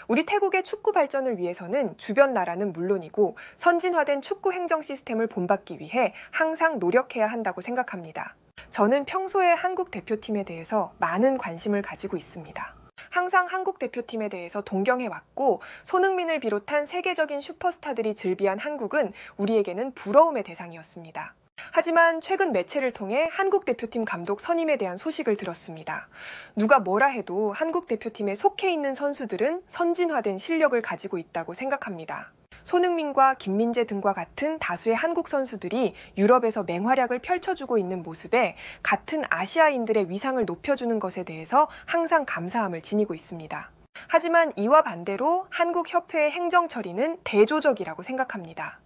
우리 태국의 축구 발전을 위해서는 주변 나라는 물론이고 선진화된 축구 행정 시스템을 본받기 위해 항상 노력해야 한다고 생각합니다. 저는 평소에 한국 대표팀에 대해서 많은 관심을 가지고 있습니다. 항상 한국 대표팀에 대해서 동경해왔고 손흥민을 비롯한 세계적인 슈퍼스타들이 즐비한 한국은 우리에게는 부러움의 대상이었습니다. 하지만 최근 매체를 통해 한국 대표팀 감독 선임에 대한 소식을 들었습니다. 누가 뭐라 해도 한국 대표팀에 속해 있는 선수들은 선진화된 실력을 가지고 있다고 생각합니다. 손흥민과 김민재 등과 같은 다수의 한국 선수들이 유럽에서 맹활약을 펼쳐주고 있는 모습에 같은 아시아인들의 위상을 높여주는 것에 대해서 항상 감사함을 지니고 있습니다. 하지만 이와 반대로 한국 협회의 행정 처리는 대조적이라고 생각합니다.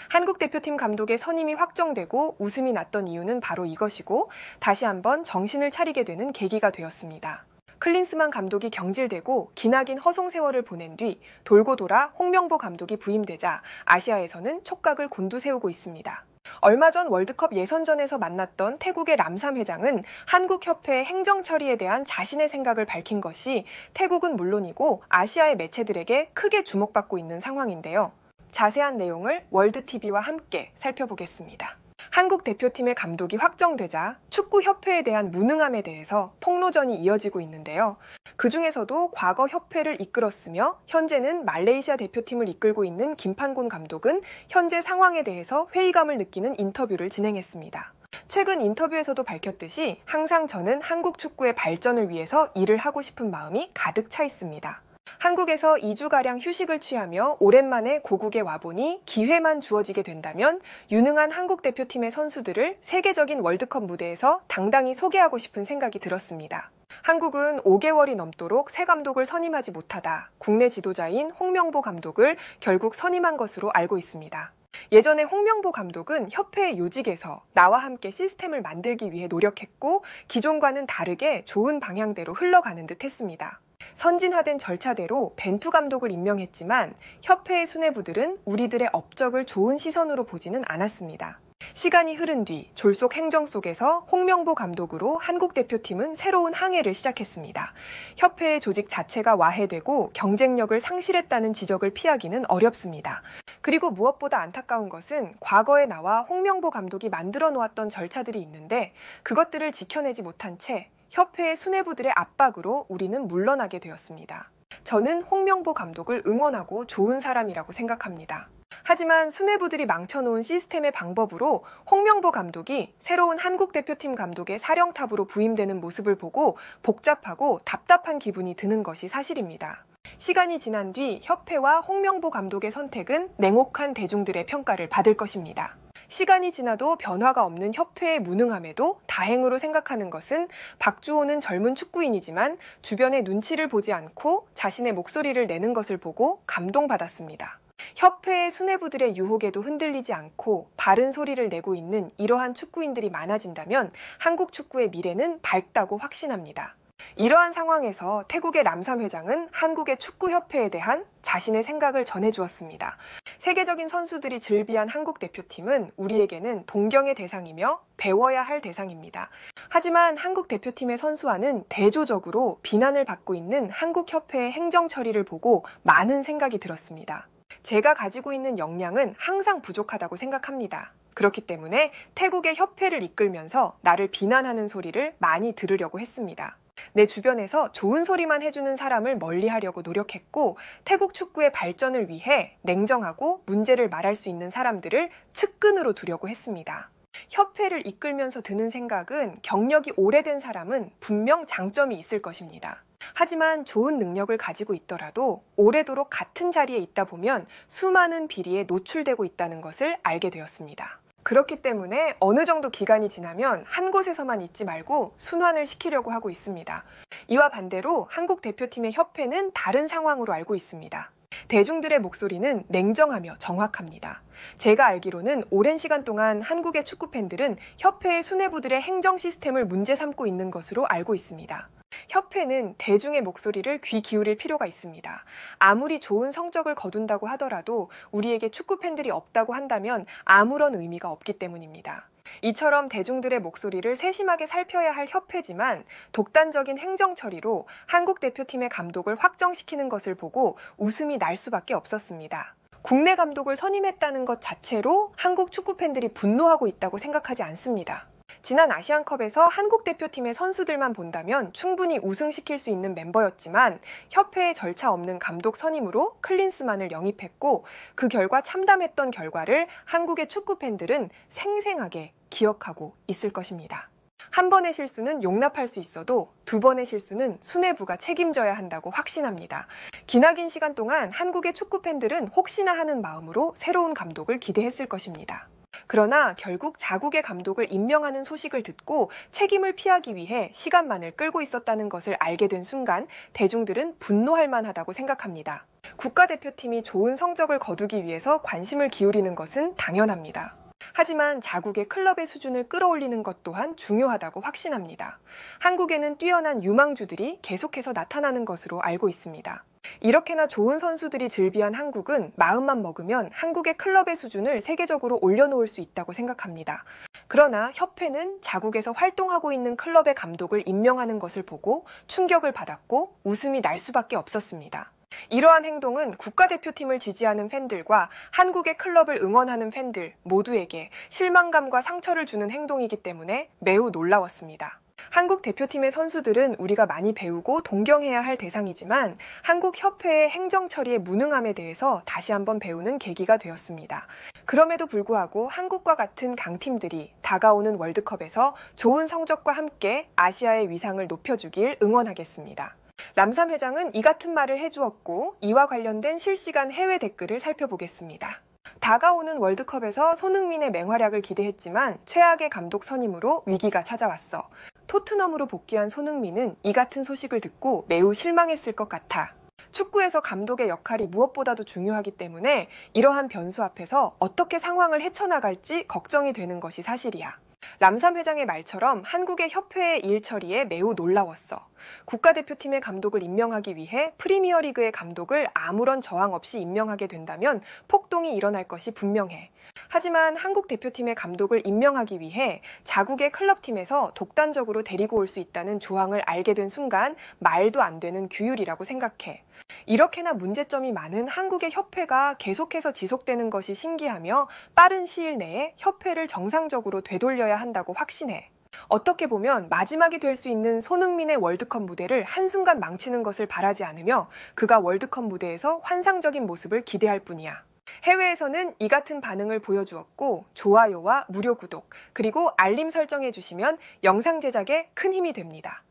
한국 대표팀 감독의 선임이 확정되고 웃음이 났던 이유는 바로 이것이고 다시 한번 정신을 차리게 되는 계기가 되었습니다. 클린스만 감독이 경질되고 기나긴 허송 세월을 보낸 뒤 돌고 돌아 홍명보 감독이 부임되자 아시아에서는 촉각을 곤두세우고 있습니다. 얼마 전 월드컵 예선전에서 만났던 태국의 람삼 회장은 한국 협회의 행정 처리에 대한 자신의 생각을 밝힌 것이 태국은 물론이고 아시아의 매체들에게 크게 주목받고 있는 상황인데요. 자세한 내용을 월드TV와 함께 살펴보겠습니다. 한국 대표팀의 감독이 확정되자 축구협회에 대한 무능함에 대해서 폭로전이 이어지고 있는데요. 그 중에서도 과거 협회를 이끌었으며 현재는 말레이시아 대표팀을 이끌고 있는 김판곤 감독은 현재 상황에 대해서 회의감을 느끼는 인터뷰를 진행했습니다. 최근 인터뷰에서도 밝혔듯이 항상 저는 한국 축구의 발전을 위해서 일을 하고 싶은 마음이 가득 차 있습니다. 한국에서 2주가량 휴식을 취하며 오랜만에 고국에 와보니 기회만 주어지게 된다면 유능한 한국 대표팀의 선수들을 세계적인 월드컵 무대에서 당당히 소개하고 싶은 생각이 들었습니다. 한국은 5개월이 넘도록 새 감독을 선임하지 못하다 국내 지도자인 홍명보 감독을 결국 선임한 것으로 알고 있습니다. 예전에 홍명보 감독은 협회의 요직에서 나와 함께 시스템을 만들기 위해 노력했고 기존과는 다르게 좋은 방향대로 흘러가는 듯 했습니다. 선진화된 절차대로 벤투 감독을 임명했지만 협회의 수뇌부들은 우리들의 업적을 좋은 시선으로 보지는 않았습니다. 시간이 흐른 뒤 졸속 행정 속에서 홍명보 감독으로 한국 대표팀은 새로운 항해를 시작했습니다. 협회의 조직 자체가 와해되고 경쟁력을 상실했다는 지적을 피하기는 어렵습니다. 그리고 무엇보다 안타까운 것은 과거에 나와 홍명보 감독이 만들어 놓았던 절차들이 있는데 그것들을 지켜내지 못한 채 협회의 수뇌부들의 압박으로 우리는 물러나게 되었습니다. 저는 홍명보 감독을 응원하고 좋은 사람이라고 생각합니다. 하지만 수뇌부들이 망쳐놓은 시스템의 방법으로 홍명보 감독이 새로운 한국 대표팀 감독의 사령탑으로 부임되는 모습을 보고 복잡하고 답답한 기분이 드는 것이 사실입니다. 시간이 지난 뒤 협회와 홍명보 감독의 선택은 냉혹한 대중들의 평가를 받을 것입니다. 시간이 지나도 변화가 없는 협회의 무능함에도 다행으로 생각하는 것은 박주호는 젊은 축구인이지만 주변의 눈치를 보지 않고 자신의 목소리를 내는 것을 보고 감동받았습니다. 협회의 수뇌부들의 유혹에도 흔들리지 않고 바른 소리를 내고 있는 이러한 축구인들이 많아진다면 한국 축구의 미래는 밝다고 확신합니다. 이러한 상황에서 태국의 람삼 회장은 한국의 축구협회에 대한 자신의 생각을 전해주었습니다. 세계적인 선수들이 즐비한 한국 대표팀은 우리에게는 동경의 대상이며 배워야 할 대상입니다. 하지만 한국 대표팀의 선수와는 대조적으로 비난을 받고 있는 한국협회의 행정 처리를 보고 많은 생각이 들었습니다. 제가 가지고 있는 역량은 항상 부족하다고 생각합니다. 그렇기 때문에 태국의 협회를 이끌면서 나를 비난하는 소리를 많이 들으려고 했습니다. 내 주변에서 좋은 소리만 해주는 사람을 멀리하려고 노력했고 태국 축구의 발전을 위해 냉정하고 문제를 말할 수 있는 사람들을 측근으로 두려고 했습니다. 협회를 이끌면서 드는 생각은 경력이 오래된 사람은 분명 장점이 있을 것입니다. 하지만 좋은 능력을 가지고 있더라도 오래도록 같은 자리에 있다 보면 수많은 비리에 노출되고 있다는 것을 알게 되었습니다. 그렇기 때문에 어느 정도 기간이 지나면 한 곳에서만 있지 말고 순환을 시키려고 하고 있습니다. 이와 반대로 한국 대표팀의 협회는 다른 상황으로 알고 있습니다. 대중들의 목소리는 냉정하며 정확합니다. 제가 알기로는 오랜 시간 동안 한국의 축구 팬들은 협회의 수뇌부들의 행정 시스템을 문제 삼고 있는 것으로 알고 있습니다. 협회는 대중의 목소리를 귀 기울일 필요가 있습니다. 아무리 좋은 성적을 거둔다고 하더라도 우리에게 축구 팬들이 없다고 한다면 아무런 의미가 없기 때문입니다. 이처럼 대중들의 목소리를 세심하게 살펴야 할 협회지만 독단적인 행정 처리로 한국 대표팀의 감독을 확정시키는 것을 보고 웃음이 날 수밖에 없었습니다. 국내 감독을 선임했다는 것 자체로 한국 축구 팬들이 분노하고 있다고 생각하지 않습니다. 지난 아시안컵에서 한국 대표팀의 선수들만 본다면 충분히 우승시킬 수 있는 멤버였지만 협회의 절차 없는 감독 선임으로 클린스만을 영입했고 그 결과 참담했던 결과를 한국의 축구 팬들은 생생하게 기억하고 있을 것입니다. 한 번의 실수는 용납할 수 있어도 두 번의 실수는 수뇌부가 책임져야 한다고 확신합니다. 기나긴 시간 동안 한국의 축구 팬들은 혹시나 하는 마음으로 새로운 감독을 기대했을 것입니다. 그러나 결국 자국의 감독을 임명하는 소식을 듣고 책임을 피하기 위해 시간만을 끌고 있었다는 것을 알게 된 순간 대중들은 분노할 만하다고 생각합니다. 국가대표팀이 좋은 성적을 거두기 위해서 관심을 기울이는 것은 당연합니다. 하지만 자국의 클럽의 수준을 끌어올리는 것 또한 중요하다고 확신합니다. 한국에는 뛰어난 유망주들이 계속해서 나타나는 것으로 알고 있습니다. 이렇게나 좋은 선수들이 즐비한 한국은 마음만 먹으면 한국의 클럽의 수준을 세계적으로 올려놓을 수 있다고 생각합니다. 그러나 협회는 자국에서 활동하고 있는 클럽의 감독을 임명하는 것을 보고 충격을 받았고 웃음이 날 수밖에 없었습니다. 이러한 행동은 국가대표팀을 지지하는 팬들과 한국의 클럽을 응원하는 팬들 모두에게 실망감과 상처를 주는 행동이기 때문에 매우 놀라웠습니다. 한국 대표팀의 선수들은 우리가 많이 배우고 동경해야 할 대상이지만 한국 협회의 행정 처리의 무능함에 대해서 다시 한번 배우는 계기가 되었습니다. 그럼에도 불구하고 한국과 같은 강팀들이 다가오는 월드컵에서 좋은 성적과 함께 아시아의 위상을 높여주길 응원하겠습니다. 람삼 회장은 이 같은 말을 해주었고 이와 관련된 실시간 해외 댓글을 살펴보겠습니다. 다가오는 월드컵에서 손흥민의 맹활약을 기대했지만 최악의 감독 선임으로 위기가 찾아왔어. 토트넘으로 복귀한 손흥민은 이 같은 소식을 듣고 매우 실망했을 것 같아. 축구에서 감독의 역할이 무엇보다도 중요하기 때문에 이러한 변수 앞에서 어떻게 상황을 헤쳐나갈지 걱정이 되는 것이 사실이야. 람삼 회장의 말처럼 한국의 협회의 일 처리에 매우 놀라웠어. 국가대표팀의 감독을 임명하기 위해 프리미어리그의 감독을 아무런 저항 없이 임명하게 된다면 폭동이 일어날 것이 분명해. 하지만 한국 대표팀의 감독을 임명하기 위해 자국의 클럽팀에서 독단적으로 데리고 올 수 있다는 조항을 알게 된 순간 말도 안 되는 규율이라고 생각해. 이렇게나 문제점이 많은 한국의 협회가 계속해서 지속되는 것이 신기하며 빠른 시일 내에 협회를 정상적으로 되돌려야 한다고 확신해. 어떻게 보면 마지막이 될 수 있는 손흥민의 월드컵 무대를 한순간 망치는 것을 바라지 않으며 그가 월드컵 무대에서 환상적인 모습을 기대할 뿐이야. 해외에서는 이 같은 반응을 보여주었고 좋아요와 무료 구독 그리고 알림 설정해 주시면 영상 제작에 큰 힘이 됩니다.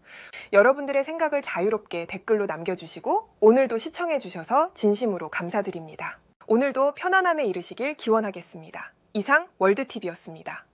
여러분들의 생각을 자유롭게 댓글로 남겨주시고 오늘도 시청해 주셔서 진심으로 감사드립니다. 오늘도 편안함에 이르시길 기원하겠습니다. 이상 월드TV였습니다.